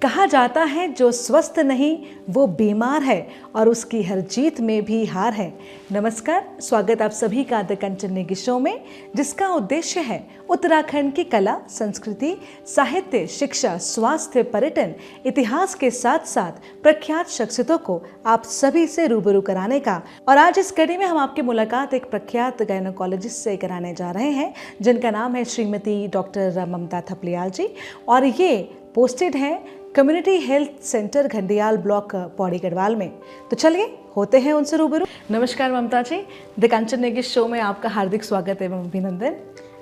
कहा जाता है जो स्वस्थ नहीं वो बीमार है और उसकी हर जीत में भी हार है। नमस्कार, स्वागत आप सभी का द कंचन नेगी शो में, जिसका उद्देश्य है उत्तराखंड की कला, संस्कृति, साहित्य, शिक्षा, स्वास्थ्य, पर्यटन, इतिहास के साथ साथ प्रख्यात शख्सियतों को आप सभी से रूबरू कराने का। और आज इस कड़ी में हम आपकी मुलाकात एक प्रख्यात गायनोकोलॉजिस्ट से कराने जा रहे हैं, जिनका नाम है श्रीमती डॉक्टर ममता थपलियाल जी, और ये पोस्टेड है community health centre Ghandiyal block Pauri Garhwal में। तो चलिए होते हैं उनसे रूबरू। नमस्कार ममता जी, द कंचन नेगी शो में आपका हार्दिक स्वागत एवं अभिनंदन।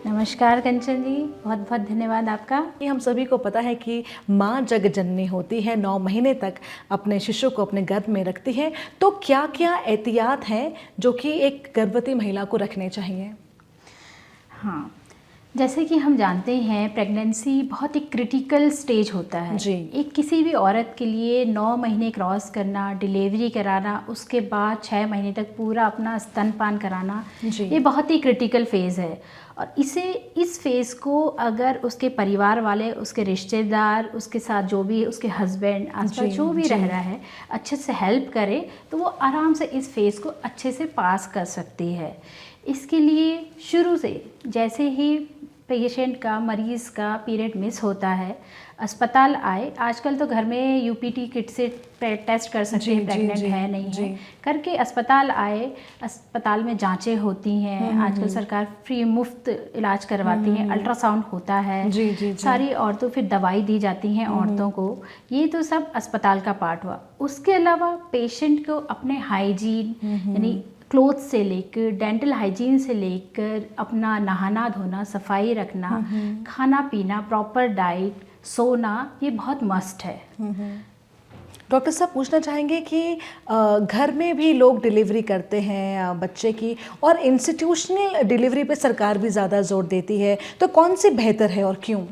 नमस्कार कंचन जी, बहुत बहुत धन्यवाद आपका। हम सभी को पता है कि माँ जग जननी होती है, 9 महीने तक अपने शिशु को अपने गर्भ में रखती है। तो क्या क्या एहतियात हैं जो कि एक गर्भवती महिला को रखने चाहिए? हाँ, जैसे कि हम जानते हैं प्रेगनेंसी बहुत ही क्रिटिकल स्टेज होता है जी। एक किसी भी औरत के लिए 9 महीने क्रॉस करना, डिलीवरी कराना, उसके बाद 6 महीने तक पूरा अपना स्तनपान कराना, ये बहुत ही क्रिटिकल फेज़ है। और इस फेज़ को अगर उसके परिवार वाले, उसके रिश्तेदार, उसके साथ जो भी उसके हस्बैंड, आसपास जो भी रह रहा है, अच्छे से हेल्प करे तो वो आराम से इस फेज़ को अच्छे से पास कर सकती है। इसके लिए शुरू से जैसे ही पेशेंट का, मरीज़ का पीरियड मिस होता है, अस्पताल आए। आजकल तो घर में यूपीटी किट से टेस्ट कर सकते हैं प्रेग्नेंट है नहीं है, करके अस्पताल आए। अस्पताल में जांचें होती हैं, आजकल सरकार फ्री मुफ्त इलाज करवाती है, अल्ट्रासाउंड होता है, सारी औरतों फिर दवाई दी जाती हैं औरतों को। ये तो सब अस्पताल का पार्ट हुआ। उसके अलावा पेशेंट को अपने हाइजीन यानी क्लोथ से लेकर डेंटल हाइजीन से लेकर अपना नहाना धोना, सफाई रखना, खाना पीना, प्रॉपर डाइट, सोना, ये बहुत मस्ट है। डॉक्टर साहब, पूछना चाहेंगे कि घर में भी लोग डिलीवरी करते हैं बच्चे की, और इंस्टीट्यूशनल डिलीवरी पे सरकार भी ज़्यादा जोर देती है, तो कौन सी बेहतर है और क्यों?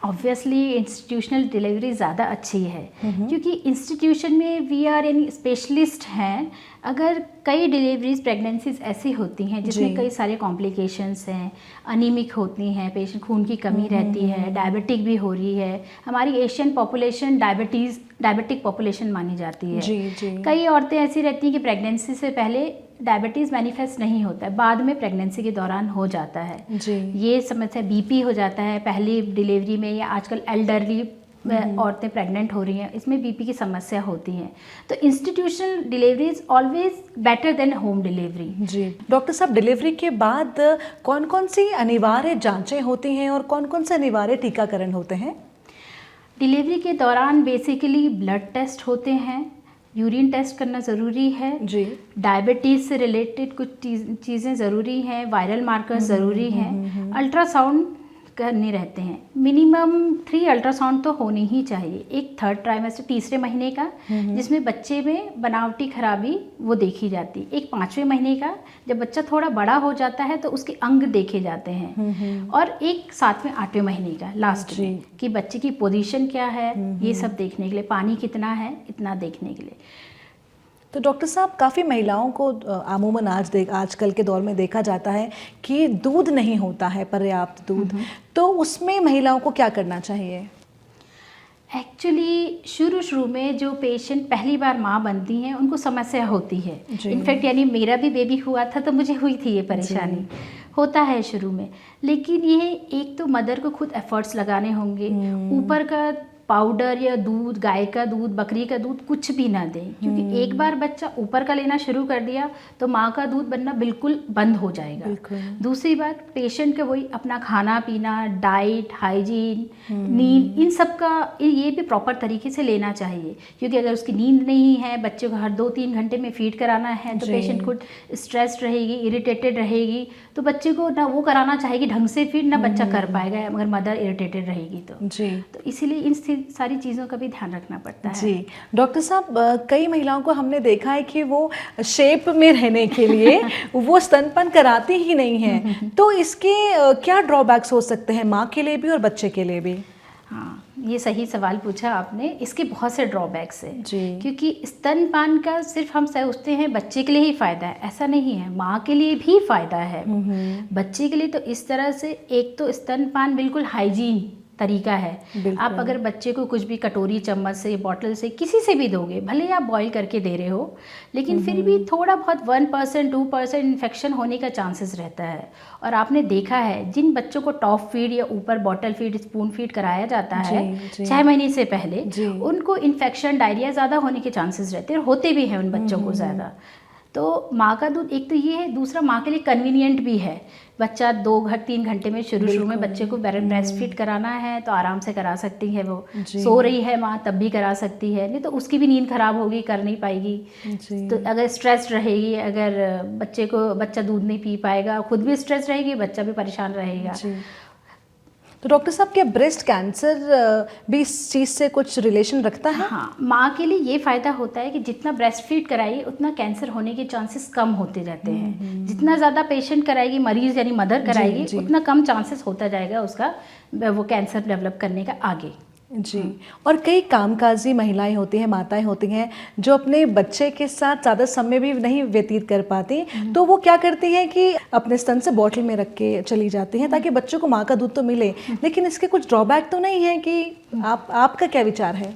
ऑब्वियसली इंस्टीट्यूशनल डिलीवरी ज़्यादा अच्छी है, क्योंकि इंस्टीट्यूशन में वी आर यानी स्पेशलिस्ट हैं। अगर कई डिलीवरीज प्रेगनेंसीज ऐसी होती हैं जिसमें कई सारे कॉम्प्लिकेशंस हैं, अनीमिक होती हैं, पेशेंट खून की कमी रहती है, डायबिटिक भी हो रही है। हमारी एशियन पॉपुलेशन डायबिटिक पॉपुलेशन मानी जाती है। कई औरतें ऐसी रहती हैं कि प्रेगनेंसी से पहले डायबिटीज़ मैनिफेस्ट नहीं होता है, बाद में प्रेगनेंसी के दौरान हो जाता है। ये समस्या बीपी हो जाता है पहली डिलीवरी में, या आजकल एल्डरली औरतें प्रेग्नेंट हो रही हैं, इसमें बीपी की समस्या होती है। तो institutional delivery is always better than home delivery. जी डॉक्टर साहब, डिलीवरी के बाद कौन कौन सी अनिवार्य जांचें होती हैं और कौन कौन से अनिवार्य टीकाकरण होते हैं? डिलीवरी के दौरान बेसिकली ब्लड टेस्ट होते हैं, यूरिन टेस्ट करना ज़रूरी है जी, डायबिटीज़ से रिलेटेड कुछ चीज़ें ज़रूरी हैं, वायरल मार्कर्स ज़रूरी हैं, अल्ट्रासाउंड करने रहते हैं। मिनिमम 3 अल्ट्रासाउंड तो होने ही चाहिए। एक 3rd ट्राइमेस्टर, तीसरे महीने का, जिसमें बच्चे में बनावटी खराबी वो देखी जाती है। एक 5वें महीने का, जब बच्चा थोड़ा बड़ा हो जाता है तो उसके अंग देखे जाते हैं। और एक 7वें 8वें महीने का लास्ट में, कि बच्चे की पोजीशन क्या है, ये सब देखने के लिए, पानी कितना है, इतना देखने के लिए। तो डॉक्टर साहब, काफ़ी महिलाओं को अमूमन आजकल के दौर में देखा जाता है कि दूध नहीं होता है, पर्याप्त दूध, तो उसमें महिलाओं को क्या करना चाहिए? एक्चुअली शुरू में जो पेशेंट पहली बार माँ बनती हैं उनको समस्या होती है। इनफैक्ट यानी मेरा भी बेबी हुआ था तो मुझे हुई थी ये परेशानी। होता है शुरू में, लेकिन ये एक तो मदर को खुद एफर्ट्स लगाने होंगे, ऊपर का पाउडर या दूध, गाय का दूध, बकरी का दूध कुछ भी ना दें, क्योंकि एक बार बच्चा ऊपर का लेना शुरू कर दिया तो माँ का दूध बनना बिल्कुल बंद हो जाएगा। दूसरी बात, पेशेंट का वही अपना खाना पीना, डाइट, हाइजीन, नींद, इन सब का ये भी प्रॉपर तरीके से लेना चाहिए, क्योंकि अगर उसकी नींद नहीं है, बच्चे को हर 2-3 घंटे में फीड कराना है, तो पेशेंट खुद स्ट्रेस्ड रहेगी, इरिटेटेड रहेगी, तो बच्चे को ना वो कराना चाहेगी ढंग से फीड, ना बच्चा कर पाएगा अगर मदर इरिटेटेड रहेगी तो इसीलिए इन सारी चीज़ों का भी ध्यान रखना पड़ता है। जी डॉक्टर साहब, कई महिलाओं को हमने देखा है कि वो शेप में रहने के लिए वो स्तनपान कराती ही नहीं है, तो इसके क्या ड्रॉबैक्स हो सकते हैं माँ के लिए भी और बच्चे के लिए भी? हाँ, ये सही सवाल पूछा आपने। इसके बहुत से ड्रॉबैक्स हैं, क्योंकि स्तनपान का सिर्फ हम सोचते हैं बच्चे के लिए ही फ़ायदा है, ऐसा नहीं है, माँ के लिए भी फ़ायदा है। बच्चे के लिए तो इस तरह से, एक तो स्तनपान बिल्कुल हाइजीन तरीका है। आप अगर बच्चे को कुछ भी कटोरी, चम्मच से, बॉटल से, किसी से भी दोगे, भले ही आप बॉईल करके दे रहे हो, लेकिन फिर भी थोड़ा बहुत 1% 2% इन्फेक्शन होने का चांसेस रहता है। और आपने देखा है जिन बच्चों को टॉप फीड या ऊपर बॉटल फीड, स्पून फीड कराया जाता है 6 महीने से पहले, उनको इन्फेक्शन, डायरिया ज़्यादा होने के चांसेस रहते हैं और होते भी हैं उन बच्चों को ज़्यादा। तो माँ का दूध एक तो ये है, दूसरा माँ के लिए कन्वीनियंट भी है। बच्चा 2-3 घंटे में शुरू में बच्चे को ब्रेस्ट फीड कराना है तो आराम से करा सकती है, वो सो रही है माँ तब भी करा सकती है, नहीं तो उसकी भी नींद खराब होगी, कर नहीं पाएगी। तो अगर स्ट्रेस रहेगी, अगर बच्चा दूध नहीं पी पाएगा, खुद भी स्ट्रेस रहेगी, बच्चा भी परेशान रहेगा। तो डॉक्टर साहब, क्या ब्रेस्ट कैंसर भी इस चीज़ से कुछ रिलेशन रखता है? हाँ, माँ के लिए ये फ़ायदा होता है कि जितना ब्रेस्ट फीड कराइए उतना कैंसर होने के चांसेस कम होते जाते हैं। जितना ज़्यादा पेशेंट कराएगी, मरीज़ यानी मदर कराएगी, उतना कम चांसेस होता जाएगा उसका वो कैंसर डेवलप करने का आगे। जी। और कई कामकाजी महिलाएं होती हैं, माताएं होती हैं जो अपने बच्चे के साथ ज़्यादा समय भी नहीं व्यतीत कर पाती, तो वो क्या करती हैं कि अपने स्तन से बॉटल में रख के चली जाती हैं ताकि बच्चों को माँ का दूध तो मिले, लेकिन इसके कुछ ड्रॉबैक तो नहीं है कि आपका क्या विचार है?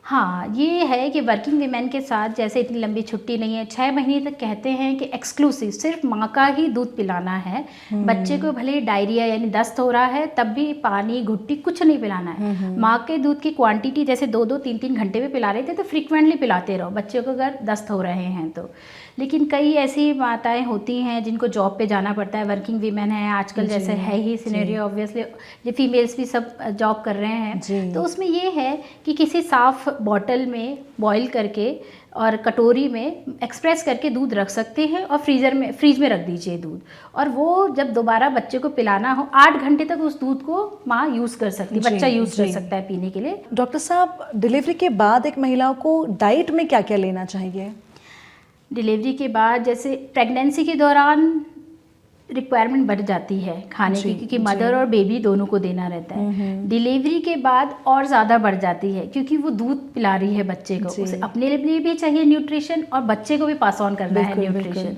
हाँ, ये है कि वर्किंग वीमेन के साथ जैसे इतनी लंबी छुट्टी नहीं है, 6 महीने तक कहते हैं कि एक्सक्लूसिव सिर्फ माँ का ही दूध पिलाना है। बच्चे को भले डायरिया यानी दस्त हो रहा है तब भी पानी, घुट्टी कुछ नहीं पिलाना है। माँ के दूध की क्वांटिटी जैसे 2-2 3-3 घंटे में पिला रहे थे तो फ्रीक्वेंटली पिलाते रहो बच्चे को अगर दस्त हो रहे हैं तो। लेकिन कई ऐसी माताएं होती हैं जिनको जॉब पे जाना पड़ता है, वर्किंग वीमेन है आजकल, जैसे है ही सिनेरियो, ऑब्वियसली ये फीमेल्स भी सब जॉब कर रहे हैं, तो उसमें ये है कि किसी साफ़ बॉटल में बॉईल करके और कटोरी में एक्सप्रेस करके दूध रख सकते हैं और फ्रीज में रख दीजिए दूध, और वो जब दोबारा बच्चे को पिलाना हो 8 घंटे तक उस दूध को माँ यूज़ कर सकती है, बच्चा यूज़ कर सकता है पीने के लिए। डॉक्टर साहब, डिलीवरी के बाद एक महिला को डाइट में क्या क्या लेना चाहिए? डिलीवरी के बाद जैसे प्रेगनेंसी के दौरान रिक्वायरमेंट बढ़ जाती है खाने की, क्योंकि मदर और बेबी दोनों को देना रहता है। डिलीवरी के बाद और ज़्यादा बढ़ जाती है क्योंकि वो दूध पिला रही है बच्चे को, उसे अपने लिए भी चाहिए न्यूट्रिशन और बच्चे को भी पास ऑन करना है न्यूट्रिशन।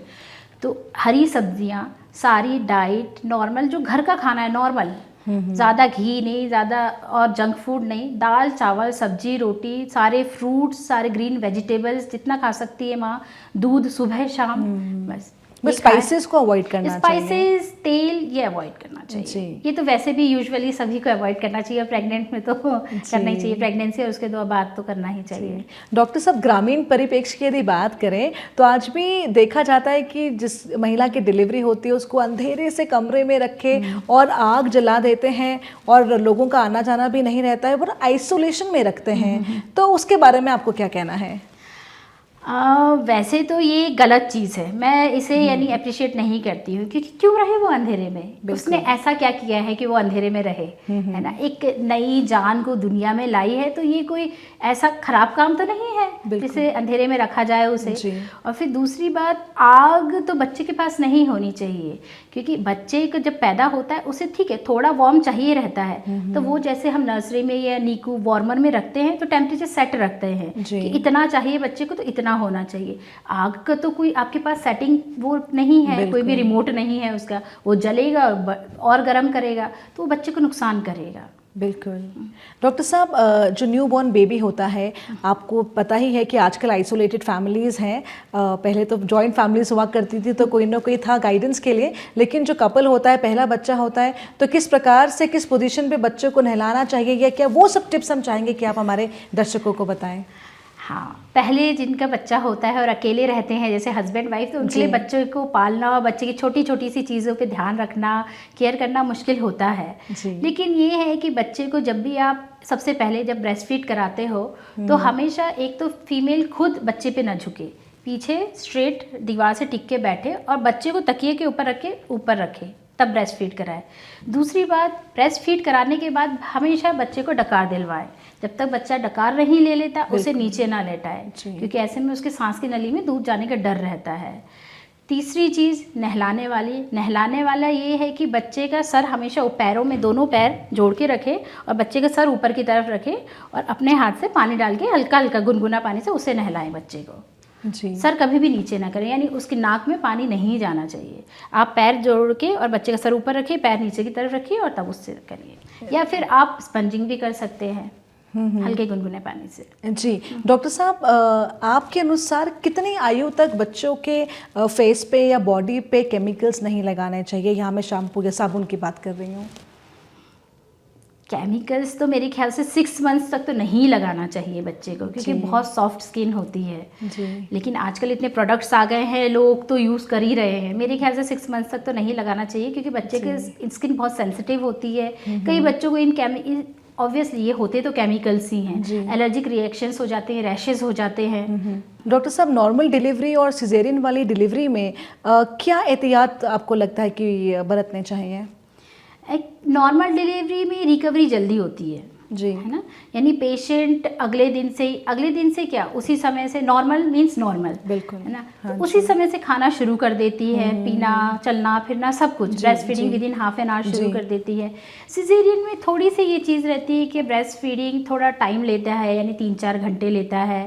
तो हरी सब्जियाँ, सारी डाइट नॉर्मल, जो घर का खाना है नॉर्मल, ज़्यादा घी नहीं, ज़्यादा और जंक फूड नहीं, दाल चावल सब्जी रोटी, सारे फ्रूट्स, सारे ग्रीन वेजिटेबल्स जितना खा सकती है माँ, दूध सुबह शाम, बस स्पाइसेस को अवॉइड करना चाहिए। स्पाइसेस, तेल, ये अवॉइड करना चाहिए। ये तो वैसे भी यूजुअली सभी को अवॉइड करना चाहिए, प्रेग्नेंट में तो करना ही चाहिए, प्रेगनेंसी और उसके बाद तो करना ही चाहिए। डॉक्टर साहब, ग्रामीण परिप्रेक्ष्य की यदि बात करें तो आज भी देखा जाता है कि जिस महिला की डिलीवरी होती है उसको अंधेरे से कमरे में रखे और आग जला देते हैं और लोगों का आना जाना भी नहीं रहता है, वो आइसोलेशन में रखते हैं, तो उसके बारे में आपको क्या कहना है? वैसे तो ये गलत चीज़ है, मैं इसे यानी अप्रिशिएट नहीं करती हूँ, क्योंकि क्यों रहे वो अंधेरे में, उसने ऐसा क्या किया है कि वो अंधेरे में रहे, है ना। एक नई जान को दुनिया में लाई है तो ये कोई ऐसा खराब काम तो नहीं है जिसे अंधेरे में रखा जाए उसे। और फिर दूसरी बात, आग तो बच्चे के पास नहीं होनी चाहिए, क्योंकि बच्चे को जब पैदा होता है उसे ठीक है थोड़ा वार्म चाहिए रहता है, तो वो जैसे हम नर्सरी में या नीकू वार्मर में रखते हैं तो टेम्परेचर सेट रखते हैं कि इतना चाहिए बच्चे को तो इतना होना चाहिए। आग का तो कोई आपके पास सेटिंग वो नहीं है, कोई भी रिमोट नहीं है उसका, वो जलेगा और गर्म करेगा तो वो बच्चे को नुकसान करेगा। बिल्कुल। डॉक्टर साहब, जो न्यू बॉर्न बेबी होता है, आपको पता ही है कि आजकल आइसोलेटेड फैमिलीज़ हैं, पहले तो जॉइंट फैमिलीज हुआ करती थी तो कोई ना कोई था गाइडेंस के लिए, लेकिन जो कपल होता है, पहला बच्चा होता है, तो किस प्रकार से किस पोजीशन पे बच्चों को नहलाना चाहिए या क्या, वो सब टिप्स हम चाहेंगे कि आप हमारे दर्शकों को बताएं। हाँ, पहले जिनका बच्चा होता है और अकेले रहते हैं जैसे हस्बैंड वाइफ, तो उनके लिए बच्चों को पालना और बच्चे की छोटी छोटी सी चीज़ों पे ध्यान रखना, केयर करना मुश्किल होता है। लेकिन ये है कि बच्चे को जब भी आप सबसे पहले जब ब्रेस्ट फीड कराते हो तो हमेशा एक तो फीमेल खुद बच्चे पे ना झुके, पीछे स्ट्रेट दीवार से टिक के बैठे और बच्चे को तकिए के ऊपर रखे तब ब्रेस्ट फीड कराए। दूसरी बात, ब्रेस्ट फीड कराने के बाद हमेशा बच्चे को डकार दिलवाएं, जब तक बच्चा डकार नहीं ले लेता उसे नीचे ना लेटाए, क्योंकि ऐसे में उसके सांस की नली में दूध जाने का डर रहता है। तीसरी चीज़, नहलाने वाला ये है कि बच्चे का सर हमेशा पैरों में दोनों पैर जोड़ के रखे और बच्चे का सर ऊपर की तरफ रखे और अपने हाथ से पानी डाल के हल्का हल्का गुनगुना पानी से उसे नहलाएं बच्चे को। जी। सर कभी भी नीचे ना करें, यानी उसकी नाक में पानी नहीं जाना चाहिए। आप पैर जोड़ के और बच्चे का सर ऊपर रखिए, पैर नीचे की तरफ रखिए और तब उससे करिए। या फिर आप स्पंजिंग भी कर सकते हैं हल्के गुनगुने पानी से। जी डॉक्टर साहब, आपके अनुसार कितनी आयु तक बच्चों के फेस पे या बॉडी पे केमिकल्स नहीं लगाने चाहिए? यहाँ मैं शैम्पू या साबुन की बात कर रही हूँ। केमिकल्स तो मेरे ख्याल से 6 मंथ्स तक तो नहीं लगाना चाहिए बच्चे को, क्योंकि बहुत सॉफ्ट स्किन होती है जी। लेकिन आजकल इतने प्रोडक्ट्स आ गए हैं, लोग तो यूज़ कर ही रहे हैं। मेरे ख्याल से 6 मंथ्स तक तो नहीं लगाना चाहिए, क्योंकि बच्चे की स्किन बहुत सेंसिटिव होती है। कई बच्चों को इन ऑब्वियसली ये होते तो केमिकल्स ही हैं, एलर्जिक रिएक्शंस हो जाते हैं, रैशेज हो जाते हैं। डॉक्टर साहब, नॉर्मल डिलीवरी और सिजेरियन वाली डिलीवरी में क्या एहतियात आपको लगता है कि बरतने चाहिए? एक नॉर्मल डिलीवरी में रिकवरी जल्दी होती है जी, है ना, यानी पेशेंट अगले दिन से क्या उसी समय से, नॉर्मल मींस नॉर्मल, बिल्कुल, है ना, हाँ तो उसी समय से खाना शुरू कर देती है, पीना, चलना फिरना सब कुछ, breast feeding with in half an hour शुरू कर देती है। सिजेरियन में थोड़ी सी ये चीज़ रहती है कि ब्रेस्ट फीडिंग थोड़ा टाइम लेता है, यानी 3-4 घंटे लेता है,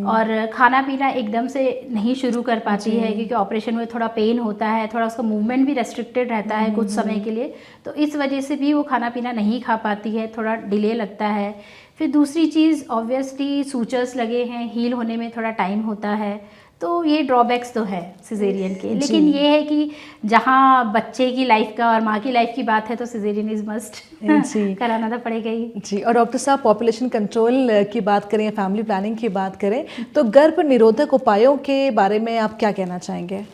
और खाना पीना एकदम से नहीं शुरू कर पाती है, क्योंकि ऑपरेशन में थोड़ा पेन होता है, थोड़ा उसका मूवमेंट भी रेस्ट्रिक्टेड रहता है कुछ समय के लिए, तो इस वजह से भी वो खाना पीना नहीं खा पाती है, थोड़ा डिले लगता है। फिर दूसरी चीज़ ऑब्वियसली सूचर्स लगे हैं, हील होने में थोड़ा टाइम होता है, तो ये ड्रॉबैक्स तो है सिजेरियन के। लेकिन ये है कि जहाँ बच्चे की लाइफ का और माँ की लाइफ की बात है तो सिजेरियन इज मस्ट कराना तो पड़ेगा ही। जी। और डॉक्टर साहब, पॉपुलेशन कंट्रोल की बात करें या फैमिली प्लानिंग की बात करें तो गर्भ निरोधक उपायों के बारे में आप क्या कहना चाहेंगे?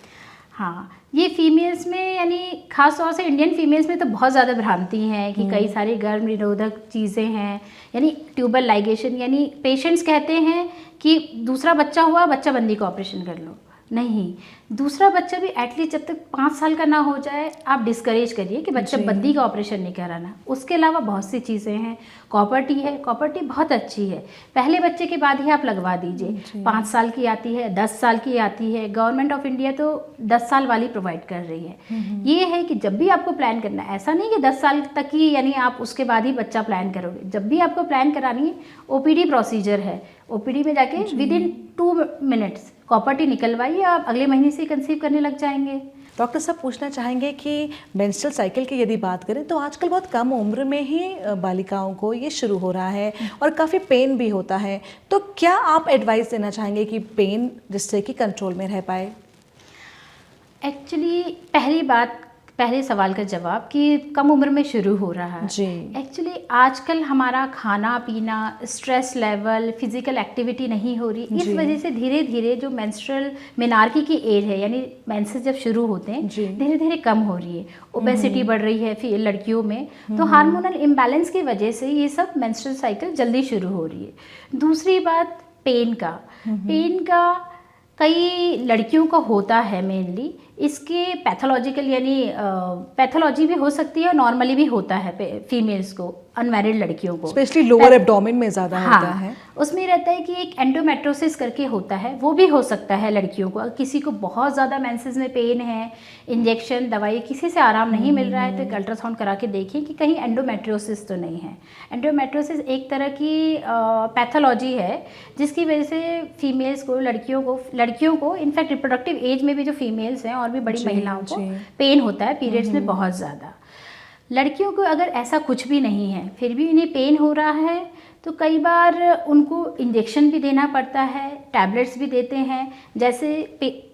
हाँ, ये फीमेल्स में, यानी खास तौर से इंडियन फीमेल्स में तो बहुत ज़्यादा भ्रांति है कि कई सारी गर्भ निरोधक चीज़ें हैं, यानी ट्यूबल लाइगेशन, यानी पेशेंट्स कहते हैं कि दूसरा बच्चा हुआ, बच्चा बंदी का ऑपरेशन कर लो। नहीं, दूसरा बच्चा भी एटलीस्ट जब तक 5 साल का ना हो जाए आप डिस्करेज करिए कि बच्चा बंदी का ऑपरेशन नहीं कराना। उसके अलावा बहुत सी चीज़ें हैं, कॉपर टी है, कॉपर टी बहुत अच्छी है, पहले बच्चे के बाद ही आप लगवा दीजिए। 5 साल की आती है, 10 साल की आती है, गवर्नमेंट ऑफ इंडिया तो 10 साल वाली प्रोवाइड कर रही है। ये है कि जब भी आपको प्लान करना है, ऐसा नहीं कि 10 साल तक ही यानी आप उसके बाद ही बच्चा प्लान करोगे, जब भी आपको प्लान करानी है ओपीडी प्रोसीजर है, ओपीडी में जाके within 2 minutes copper T निकलवाइए, आप अगले महीने से कंसीव करने लग जाएंगे। डॉक्टर साहब, पूछना चाहेंगे कि मेंस्ट्रुअल साइकिल की यदि बात करें तो आजकल बहुत कम उम्र में ही बालिकाओं को ये शुरू हो रहा है और काफ़ी पेन भी होता है, तो क्या आप एडवाइस देना चाहेंगे कि पेन जिससे कि कंट्रोल में रह पाए? एक्चुअली पहले सवाल का जवाब कि कम उम्र में शुरू हो रहा है जी। एक्चुअली आजकल हमारा खाना पीना, स्ट्रेस लेवल, फिजिकल एक्टिविटी नहीं हो रही, इस वजह से धीरे धीरे जो मेंस्ट्रुअल मेनार्की की एज है, यानी मेंसेस जब शुरू होते हैं धीरे धीरे कम हो रही है, ओबेसिटी बढ़ रही है फिर लड़कियों में, तो हार्मोनल इम्बैलेंस की वजह से ये सब मेंस्ट्रुअल साइकिल जल्दी शुरू हो रही है। दूसरी बात पेन का कई लड़कियों का होता है मेनली, इसके पैथोलॉजिकल यानी पैथोलॉजी भी हो सकती है और नॉर्मली भी होता है फीमेल्स को, अनमैरिड लड़कियों को, स्पेशली लोअर एब्डोमेन में ज़्यादा होता है। उसमें रहता है कि एक एंडोमेट्रोसिस करके होता है, वो भी हो सकता है लड़कियों को। किसी को बहुत ज़्यादा मेंसेस में पेन है, इंजेक्शन दवाई किसी से आराम नहीं मिल रहा है, तो एक अल्ट्रासाउंड करा के देखिए कि कहीं एंडोमेट्रोसिस तो नहीं है। एंडोमेट्रोसिस एक तरह की पैथोलॉजी है जिसकी वजह से फीमेल्स को, लड़कियों को इनफैक्ट रिप्रोडक्टिव एज में भी जो फीमेल्स हैं और भी बड़ी महिलाओं को पेन होता है पीरियड्स में बहुत ज़्यादा। लड़कियों को अगर ऐसा कुछ भी नहीं है फिर भी इन्हें पेन हो रहा है तो कई बार उनको इंजेक्शन भी देना पड़ता है, टैबलेट्स भी देते हैं। जैसे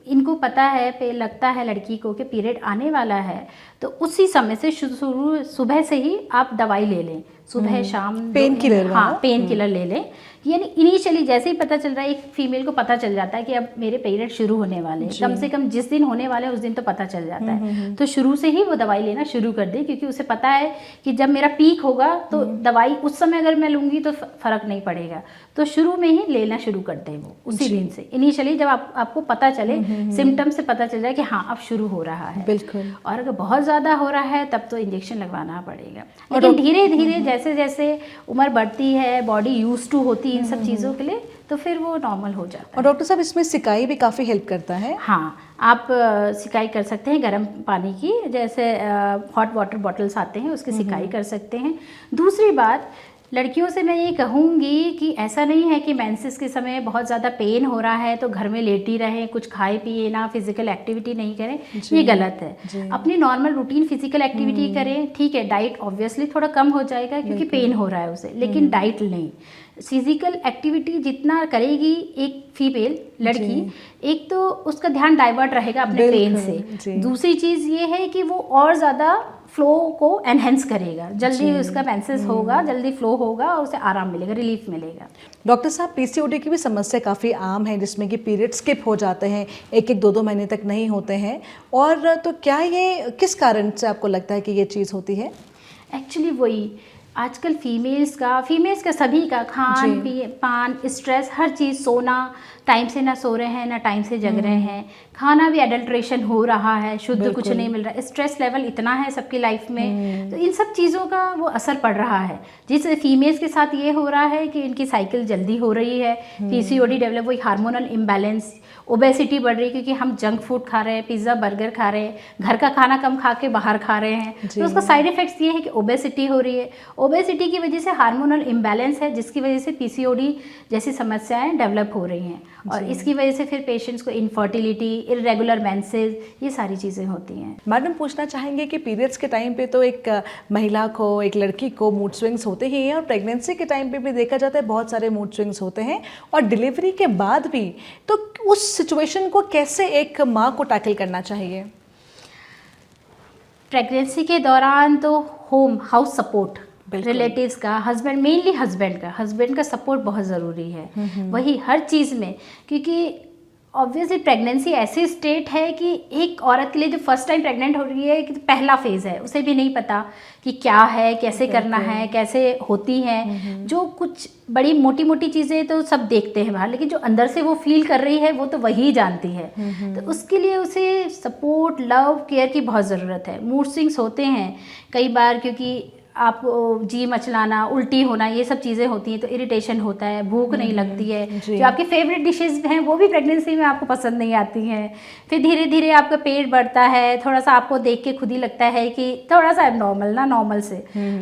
इनको पता है, लगता है लड़की को कि पीरियड आने वाला है, तो उसी समय से सुबह से ही आप दवाई ले लें, सुबह शाम पेन किलर, हाँ पेन किलर ले लें। यानी इनिशियली जैसे ही पता चल रहा है, एक फीमेल को पता चल जाता है कि अब मेरे पीरियड शुरू होने वाले हैं, कम से कम जिस दिन होने वाले हैं उस दिन तो पता चल जाता है, तो शुरू से ही वो दवाई लेना शुरू कर दे, क्योंकि उसे पता है कि जब मेरा पीक होगा तो दवाई उस समय अगर मैं लूँगी तो फ़र्क नहीं पड़ेगा, तो शुरू में ही लेना शुरू कर दें वो उसी दिन से। इनिशियली जब आपको पता चले, सिम्टम से पता चल जाए कि हाँ अब शुरू हो रहा है, बिल्कुल। और अगर बहुत ज़्यादा हो रहा है तब तो इंजेक्शन लगवाना पड़ेगा। लेकिन धीरे धीरे जैसे जैसे उम्र बढ़ती है, बॉडी यूज टू होती है इन सब चीज़ों के लिए, तो फिर वो नॉर्मल हो जाता है। और डॉक्टर साहब, इसमें सिकाई भी काफ़ी हेल्प करता है। हाँ, आप सिकाई कर सकते हैं गर्म पानी की, जैसे हॉट वाटर बॉटल्स आते हैं उसकी सिकाई कर सकते हैं। दूसरी बात, लड़कियों से मैं ये कहूँगी कि ऐसा नहीं है कि मेंसेस के समय बहुत ज़्यादा पेन हो रहा है तो घर में लेटी रहें, कुछ खाए पिए ना, फिजिकल एक्टिविटी नहीं करें, ये गलत है। अपनी नॉर्मल रूटीन फिजिकल एक्टिविटी करें, ठीक है। डाइट ऑब्वियसली थोड़ा कम हो जाएगा क्योंकि पेन हो रहा है उसे, लेकिन डाइट नहीं। फिजिकल एक्टिविटी जितना करेगी एक फीमेल लड़की, एक तो उसका ध्यान डाइवर्ट रहेगा अपने पेन से, दूसरी चीज़ ये है कि वो और ज़्यादा फ्लो को एनहेंस करेगा, जल्दी उसका मेंसेस होगा, जल्दी फ्लो होगा और उसे आराम मिलेगा, रिलीफ मिलेगा। डॉक्टर साहब, पीसीओडी की भी समस्या काफ़ी आम है जिसमें कि पीरियड स्किप हो जाते हैं, 1-2 महीने तक नहीं होते हैं, और तो क्या ये किस कारण से आपको लगता है कि ये चीज़ होती है? एक्चुअली वही आजकल फीमेल्स का सभी का खान पान, स्ट्रेस, हर चीज़, सोना टाइम से ना सो रहे हैं ना टाइम से जग रहे हैं, खाना भी एडल्ट्रेशन हो रहा है, शुद्ध कुछ नहीं मिल रहा है, स्ट्रेस लेवल इतना है सबकी लाइफ में, तो इन सब चीज़ों का वो असर पड़ रहा है। जिस फीमेल्स के साथ ये हो रहा है कि इनकी साइकिल जल्दी हो रही है, पीसीओडी डेवलप, वही हार्मोनल इम्बैलेंस, ओबेसिटी बढ़ रही है क्योंकि हम जंक फूड खा रहे हैं, पिज़्ज़ा बर्गर खा रहे हैं, घर का खाना कम खा के बाहर खा रहे हैं, तो उसका साइड इफेक्ट्स ये है कि ओबेसिटी हो रही है। ओबेसिटी की वजह से हार्मोनल इम्बैलेंस है जिसकी वजह से पीसीओडी जैसी समस्याएं डेवलप हो रही हैं, और इसकी वजह से फिर पेशेंट्स को इनफर्टिलिटी, इरेगुलर मेंसेस, ये सारी चीज़ें होती हैं। मैडम, पूछना चाहेंगे कि पीरियड्स के टाइम पे तो एक महिला को, एक लड़की को मूड स्विंग्स होते ही हैं, और प्रेगनेंसी के टाइम पे भी देखा जाता है बहुत सारे मूड स्विंग्स होते हैं, और डिलीवरी के बाद भी, तो उस सिचुएशन को कैसे एक माँ को टैकल करना चाहिए? प्रेगनेंसी के दौरान तो हाउस सपोर्ट, रिलेटिव्स का, मेनली हस्बैंड का सपोर्ट बहुत ज़रूरी है, वही हर चीज़ में, क्योंकि ऑब्वियसली प्रेगनेंसी ऐसी स्टेट है कि एक औरत के लिए जो फर्स्ट टाइम प्रेग्नेंट हो रही है कि पहला फेज़ है, उसे भी नहीं पता कि क्या है, कैसे करना है, कैसे होती हैं, जो कुछ बड़ी मोटी मोटी चीज़ें तो सब देखते हैं बाहर, लेकिन जो अंदर से वो फील कर रही है वो तो वही जानती है। तो उसके लिए उसे सपोर्ट, लव, केयर की बहुत ज़रूरत है। मूड स्विंग्स होते हैं कई बार क्योंकि आप जी मचलाना, उल्टी होना, ये सब चीज़ें होती हैं तो इरिटेशन होता है, भूख नहीं लगती है, जो आपकी फेवरेट डिशेस हैं वो भी प्रेगनेंसी में आपको पसंद नहीं आती हैं, फिर धीरे धीरे आपका पेट बढ़ता है, थोड़ा सा आपको देख के खुद ही लगता है कि थोड़ा सा एबनॉर्मल ना, नॉर्मल से,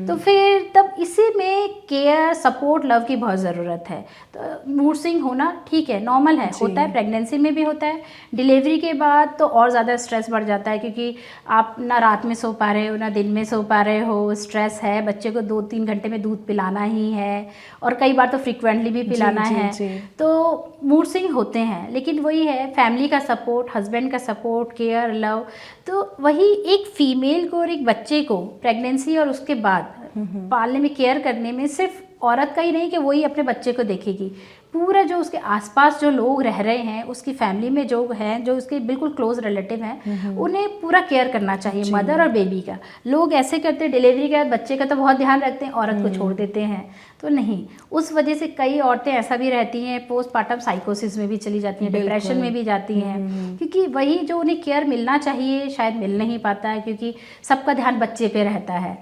तो फिर तब इसी में केयर, सपोर्ट, लव की बहुत ज़रूरत है। तो मूड स्विंग होना ठीक है, नॉर्मल है, होता है, प्रेगनेंसी में भी होता है। डिलीवरी के बाद तो और ज़्यादा स्ट्रेस बढ़ जाता है क्योंकि आप ना रात में सो पा रहे हो ना दिन में सो पा रहे हो, स्ट्रेस है, बच्चे को 2-3 घंटे में दूध पिलाना ही है, और कई बार तो फ्रिक्वेंटली भी पिलाना है, तो मूड स्विंग होते हैं। लेकिन वही है, फैमिली का सपोर्ट, हस्बैंड का सपोर्ट, केयर, लव, तो वही एक फीमेल को और एक बच्चे को प्रेगनेंसी और उसके बाद पालने में, केयर करने में सिर्फ औरत का ही नहीं कि वही अपने बच्चे को देखेगी, पूरा जो उसके आसपास जो लोग रह रहे हैं, उसकी फैमिली में जो हैं, जो उसके बिल्कुल क्लोज रिलेटिव हैं, उन्हें पूरा केयर करना चाहिए, मदर और बेबी का। लोग ऐसे करते हैं, डिलीवरी के बाद बच्चे का तो बहुत ध्यान रखते हैं, औरत को छोड़ देते हैं, तो नहीं, उस वजह से कई औरतें ऐसा भी रहती हैं, पोस्टपार्टम साइकोसिस में भी चली जाती हैं, डिप्रेशन में भी जाती हैं, क्योंकि वही जो उन्हें केयर मिलना चाहिए शायद मिल नहीं पाता है, क्योंकि सबका ध्यान बच्चे पे रहता है।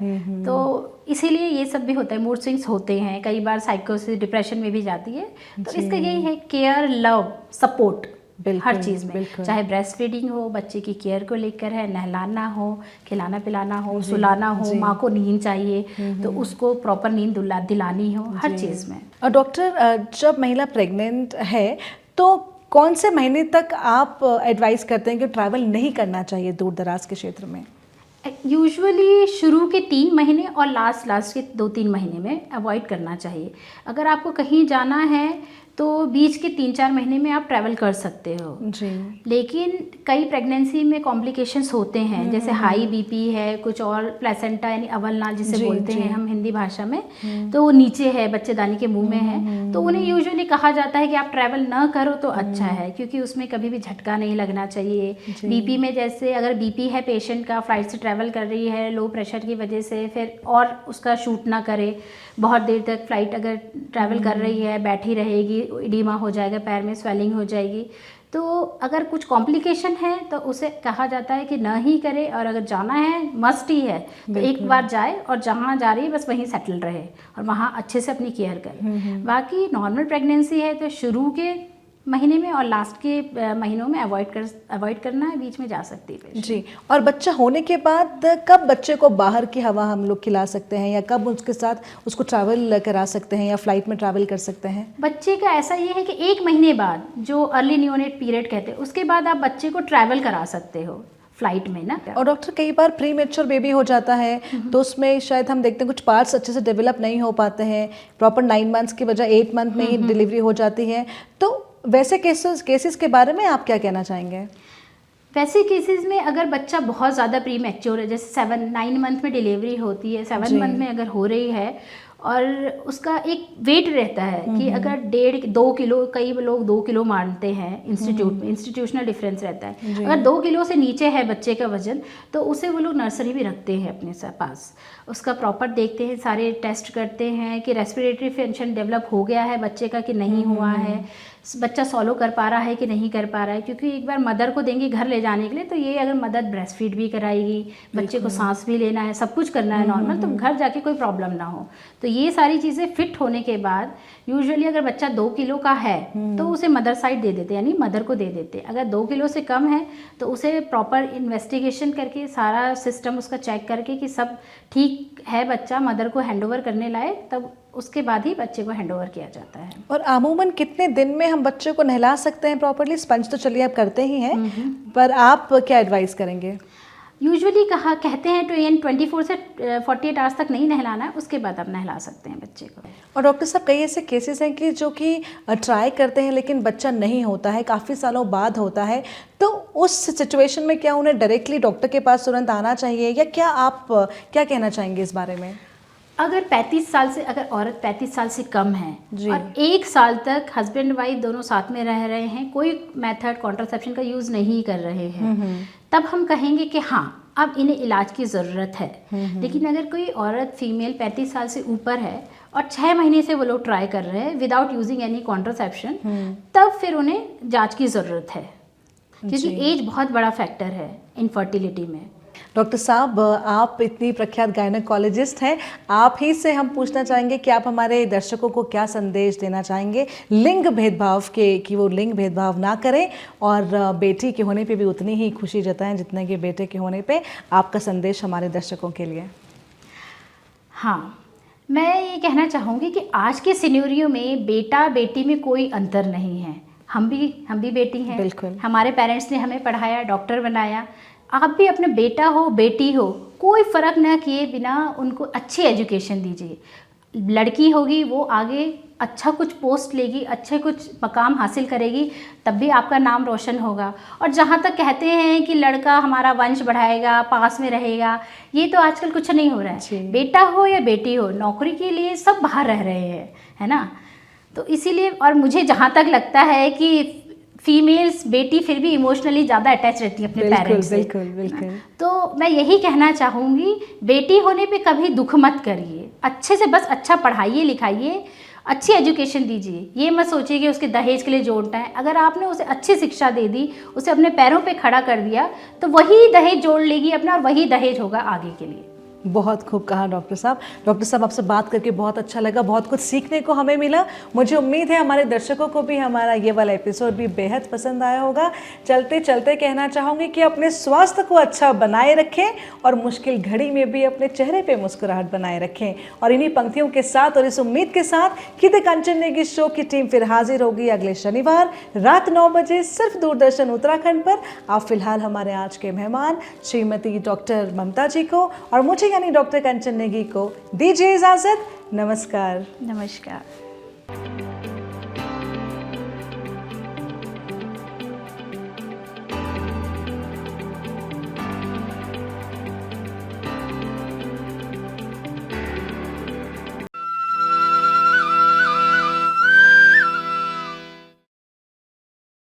तो इसीलिए ये सब भी होता है, मूड स्विंग्स होते हैं, कई बार साइकोसिस, डिप्रेशन में भी जाती है। तो इसका यही है, केयर, लव, सपोर्ट हर चीज़ में, चाहे ब्रेस्ट फीडिंग हो, बच्चे की केयर को लेकर है, नहलाना हो, खिलाना पिलाना हो, सुलाना हो, माँ को नींद चाहिए तो उसको प्रॉपर नींद दिलानी हो, हर चीज़ में। और डॉक्टर, जब महिला प्रेग्नेंट है तो कौन से महीने तक आप एडवाइस करते हैं कि ट्रैवल नहीं करना चाहिए दूर दराज के क्षेत्र में? यूजुअली शुरू के 3 महीने और लास्ट के 2-3 महीने में अवॉइड करना चाहिए। अगर आपको कहीं जाना है तो बीच के 3-4 महीने में आप ट्रैवल कर सकते हो जी। लेकिन कई प्रेगनेंसी में कॉम्प्लिकेशंस होते हैं, जैसे हाई बीपी है, कुछ और प्लेसेंटा यानी अवलनाल जिसे बोलते हैं हम हिंदी भाषा में, तो वो नीचे है, बच्चेदानी के मुंह में है, तो उन्हें यूजुअली कहा जाता है कि आप ट्रैवल ना करो तो अच्छा है, क्योंकि उसमें कभी भी झटका नहीं लगना चाहिए। बीपी में जैसे अगर बीपी है पेशेंट का, फ्लाइट से ट्रैवल कर रही है लो प्रेशर की वजह से, फिर और उसका शूट ना करे, बहुत देर तक फ्लाइट अगर ट्रैवल कर रही है, बैठी रहेगी, इडीमा हो जाएगा, पैर में स्वेलिंग हो जाएगी, तो अगर कुछ कॉम्प्लिकेशन है तो उसे कहा जाता है कि ना ही करे, और अगर जाना है मस्ट ही है तो एक बार जाए और जहाँ जा रही है बस वहीं सेटल रहे और वहाँ अच्छे से अपनी केयर करे। बाकी नॉर्मल प्रेगनेंसी है तो शुरू के महीने में और लास्ट के महीनों में अवॉइड करना है, बीच में जा सकती है जी। और बच्चा होने के बाद कब बच्चे को बाहर की हवा हम लोग खिला सकते हैं, या कब उसके साथ उसको ट्रैवल करा सकते हैं या फ्लाइट में ट्रैवल कर सकते हैं? बच्चे का ऐसा ये है कि 1 महीने बाद, जो अर्ली न्यूनेट पीरियड कहते हैं, उसके बाद आप बच्चे को ट्रैवल करा सकते हो फ्लाइट में ना। और डॉक्टर कई बार प्री मैच्योर बेबी हो जाता है तो उसमें शायद हम देखते हैं कुछ पार्ट्स अच्छे से डेवलप नहीं हो पाते हैं, प्रॉपर 9 मंथ्स की बजाय 8 मंथ में ही डिलीवरी हो जाती है, तो वैसे केसेस के बारे में आप क्या कहना चाहेंगे? वैसे केसेस में अगर बच्चा बहुत ज़्यादा प्री मैच्योर है, जैसे 9 मंथ में डिलीवरी होती है, 7 मंथ में अगर हो रही है और उसका एक वेट रहता है कि अगर 1.5-2 किलो, कई लोग 2 किलो मानते हैं इंस्टीट्यूट में, इंस्टीट्यूशनल डिफरेंस रहता है, अगर 2 किलो से नीचे है बच्चे का वजन तो उसे वो लोग नर्सरी भी रखते हैं अपने पास, उसका प्रॉपर देखते हैं, सारे टेस्ट करते हैं कि रेस्पिरेटरी फंक्शन डेवलप हो गया है बच्चे का कि नहीं हुआ है, बच्चा सॉलो कर पा रहा है कि नहीं कर पा रहा है, क्योंकि एक बार मदर को देंगे घर ले जाने के लिए, तो ये अगर मदर ब्रेस्ट फीड भी कराएगी, बच्चे को सांस भी लेना है, सब कुछ करना है नॉर्मल, तो घर जाके कोई प्रॉब्लम ना हो। तो ये सारी चीज़ें फिट होने के बाद यूजुअली अगर बच्चा 2 किलो का है तो उसे मदर साइड दे देते, यानी मदर को दे देते। अगर 2 किलो से कम है तो उसे प्रॉपर इन्वेस्टिगेशन करके, सारा सिस्टम उसका चेक करके कि सब ठीक है, बच्चा मदर को हैंडओवर करने लायक, तब उसके बाद ही बच्चे को हैंडओवर किया जाता है। और अमूमन कितने दिन में हम बच्चे को नहला सकते हैं प्रॉपर्ली? स्पंज तो चलिए आप करते ही हैं, पर आप क्या एडवाइस करेंगे? यूजुअली कहते हैं तो 24 से 48 आवर्स तक नहीं नहलाना है, उसके बाद आप नहला सकते हैं बच्चे को। और डॉक्टर साहब कई ऐसे केसेस हैं कि जो कि ट्राई करते हैं लेकिन बच्चा नहीं होता है, काफ़ी सालों बाद होता है, तो उस सिचुएशन में क्या उन्हें डायरेक्टली डॉक्टर के पास तुरंत आना चाहिए, या क्या आप क्या कहना चाहेंगे इस बारे में? अगर 35 साल से, अगर औरत 35 साल से कम है और 1 साल तक हस्बैंड वाइफ दोनों साथ में रह रहे हैं, कोई मेथड कॉन्ट्रासेप्शन का यूज़ नहीं कर रहे हैं, तब हम कहेंगे कि हाँ अब इन्हें इलाज की ज़रूरत है। लेकिन अगर कोई औरत फीमेल 35 साल से ऊपर है और 6 महीने से वो लोग ट्राई कर रहे हैं विदाउट यूजिंग एनी कॉन्ट्रासेप्शन, तब फिर उन्हें जांच की ज़रूरत है, क्योंकि एज बहुत बड़ा फैक्टर है इनफर्टिलिटी में। डॉक्टर साहब, आप इतनी प्रख्यात गायनेकोलॉजिस्ट हैं, आप ही से हम पूछना चाहेंगे कि आप हमारे दर्शकों को क्या संदेश देना चाहेंगे लिंग भेदभाव के, कि वो लिंग भेदभाव ना करें और बेटी के होने पे भी उतनी ही खुशी जताएं जितना कि बेटे के होने पे। आपका संदेश हमारे दर्शकों के लिए? हाँ, मैं ये कहना चाहूँगी कि आज के सिनेरियो में बेटा बेटी में कोई अंतर नहीं है। हम भी बेटी हैं, बिल्कुल। हमारे पेरेंट्स ने हमें पढ़ाया, डॉक्टर बनाया। आप भी अपने बेटा हो बेटी हो, कोई फ़र्क ना किए बिना उनको अच्छी एजुकेशन दीजिए। लड़की होगी वो आगे अच्छा कुछ पोस्ट लेगी, अच्छे कुछ मकाम हासिल करेगी, तब भी आपका नाम रोशन होगा। और जहाँ तक कहते हैं कि लड़का हमारा वंश बढ़ाएगा, पास में रहेगा, ये तो आजकल कुछ नहीं हो रहा है। बेटा हो या बेटी हो, नौकरी के लिए सब बाहर रह रहे हैं, है ना। तो इसीलिए, और मुझे जहाँ तक लगता है कि फीमेल्स, बेटी फिर भी इमोशनली ज़्यादा अटैच रहती है अपने पेरेंट्स से। बिल्कुल। तो मैं यही कहना चाहूँगी, बेटी होने पे कभी दुख मत करिए, अच्छे से बस अच्छा पढ़ाइए लिखाइए, अच्छी एजुकेशन दीजिए। ये मत सोचिए कि उसके दहेज के लिए जोड़ना है। अगर आपने उसे अच्छी शिक्षा दे दी, उसे अपने पैरों पे खड़ा कर दिया, तो वही दहेज जोड़ लेगी अपना, और वही दहेज होगा आगे के लिए। बहुत खूब कहा डॉक्टर साहब। डॉक्टर साहब, आपसे बात करके बहुत अच्छा लगा, बहुत कुछ सीखने को हमें मिला। मुझे उम्मीद है हमारे दर्शकों को भी हमारा ये वाला एपिसोड भी बेहद पसंद आया होगा। चलते चलते कहना चाहूँगी कि अपने स्वास्थ्य को अच्छा बनाए रखें और मुश्किल घड़ी में भी अपने चेहरे पे मुस्कुराहट बनाए रखें। और इन्हीं पंक्तियों के साथ और इस उम्मीद के साथ कि द कंचन नेगी शो की टीम फिर हाजिर होगी अगले शनिवार रात 9 बजे सिर्फ दूरदर्शन उत्तराखंड पर। आप फिलहाल हमारे आज के मेहमान श्रीमती डॉक्टर ममता जी को और मुझे यानी डॉक्टर कंचन नेगी को दीजिए इजाज़त। नमस्कार। नमस्कार।